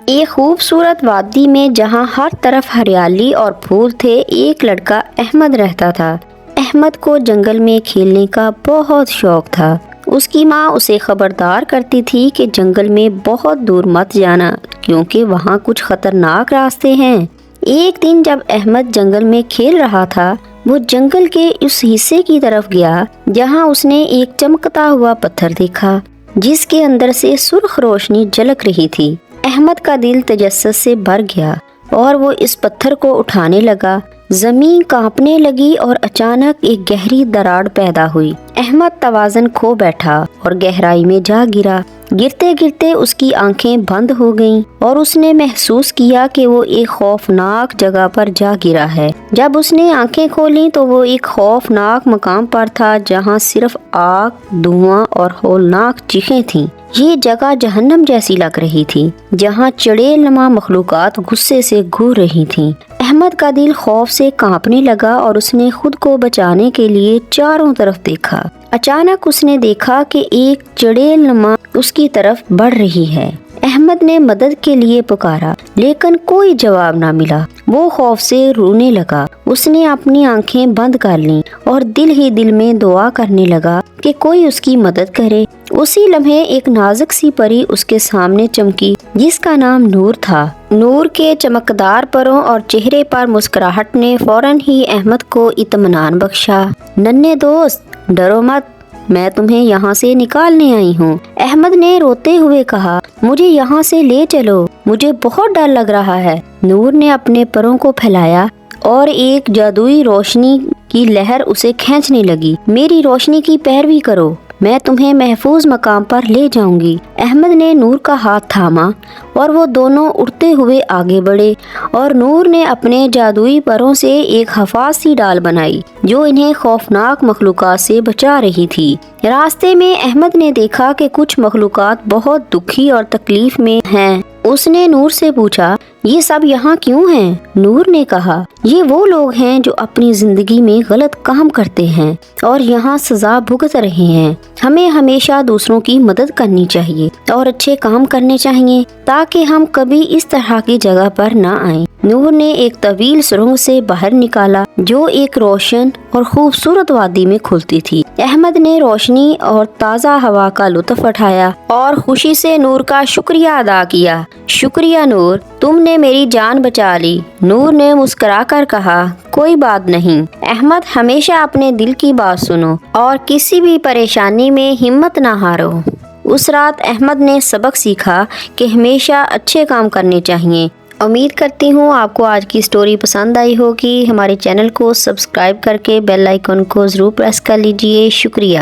ایک خوبصورت وادی میں جہاں ہر طرف ہریالی اور پھول تھے، ایک لڑکا احمد رہتا تھا۔ احمد کو جنگل میں کھیلنے کا بہت شوق تھا۔ اس کی ماں اسے خبردار کرتی تھی کہ جنگل میں بہت دور مت جانا کیونکہ وہاں کچھ خطرناک راستے ہیں۔ ایک دن جب احمد جنگل میں کھیل رہا تھا، وہ جنگل کے اس حصے کی طرف گیا جہاں اس نے ایک چمکتا ہوا پتھر دیکھا جس کے اندر سے سرخ روشنی جھلک رہی تھی۔ احمد کا دل تجسس سے بھر گیا اور وہ اس پتھر کو اٹھانے لگا۔ زمین کانپنے لگی اور اچانک ایک گہری دراڑ پیدا ہوئی۔ احمد توازن کھو بیٹھا اور گہرائی میں جا گرا۔ گرتے گرتے اس کی آنکھیں بند ہو گئیں اور اس نے محسوس کیا کہ وہ ایک خوفناک جگہ پر جا گرا ہے۔ جب اس نے آنکھیں کھولیں تو وہ ایک خوفناک مقام پر تھا جہاں صرف آگ، دھواں اور ہولناک چیخیں تھیں۔ یہ جگہ جہنم جیسی لگ رہی تھی جہاں چڑیل نما مخلوقات غصے سے گھور رہی تھیں۔ احمد کا دل خوف سے کانپنے لگا اور اس نے خود کو بچانے کے لیے چاروں طرف دیکھا۔ اچانک اس نے دیکھا کہ ایک چڑیل نما اس کی طرف بڑھ رہی ہے۔ احمد نے مدد کے لیے پکارا لیکن کوئی جواب نہ ملا۔ وہ خوف سے رونے لگا۔ اس نے اپنی آنکھیں بند کر لیں اور دل ہی دل میں دعا کرنے لگا کہ کوئی اس کی مدد کرے۔ اسی لمحے ایک نازک سی پری اس کے سامنے چمکی جس کا نام نور تھا۔ نور کے چمکدار پروں اور چہرے پر مسکراہٹ نے فوراً ہی احمد کو اطمینان بخشا۔ ننھے دوست، ڈرو مت، میں تمہیں یہاں سے نکالنے آئی ہوں۔ احمد نے روتے ہوئے کہا، مجھے یہاں سے لے چلو، مجھے بہت ڈر لگ رہا ہے۔ نور نے اپنے پروں کو پھیلایا اور ایک جادوئی روشنی کی لہر اسے کھینچنے لگی۔ میری روشنی کی پیروی کرو، میں تمہیں محفوظ مقام پر لے جاؤں گی۔ احمد نے نور کا ہاتھ تھاما اور وہ دونوں اڑتے ہوئے آگے بڑھے اور نور نے اپنے جادوئی پروں سے ایک حفاظ سی ڈال بنائی جو انہیں خوفناک مخلوقات سے بچا رہی تھی۔ راستے میں احمد نے دیکھا کہ کچھ مخلوقات بہت دکھی اور تکلیف میں ہیں۔ اس نے نور سے پوچھا، یہ سب یہاں کیوں ہیں؟ نور نے کہا، یہ وہ لوگ ہیں جو اپنی زندگی میں غلط کام کرتے ہیں اور یہاں سزا بھگت رہے ہیں۔ ہمیں ہمیشہ دوسروں کی مدد کرنی چاہیے اور اچھے کام کرنے چاہیے تاکہ ہم کبھی اس طرح کی جگہ پر نہ آئیں۔ نور نے ایک طویل سرنگ سے باہر نکالا جو ایک روشن اور خوبصورت وادی میں کھلتی تھی۔ احمد نے روشنی اور تازہ ہوا کا لطف اٹھایا اور خوشی سے نور کا شکریہ ادا کیا۔ شکریہ نور، تم نے میری جان بچا لی۔ نور نے مسکرا کر کہا، کوئی بات نہیں احمد، ہمیشہ اپنے دل کی بات سنو اور کسی بھی پریشانی میں ہمت نہ ہارو۔ اس رات احمد نے سبق سیکھا کہ ہمیشہ اچھے کام کرنے چاہیے۔ امید کرتی ہوں آپ کو آج کی سٹوری پسند آئی ہوگی۔ ہمارے چینل کو سبسکرائب کر کے بیل آئیکن کو ضرور پریس کر لیجئے۔ شکریہ۔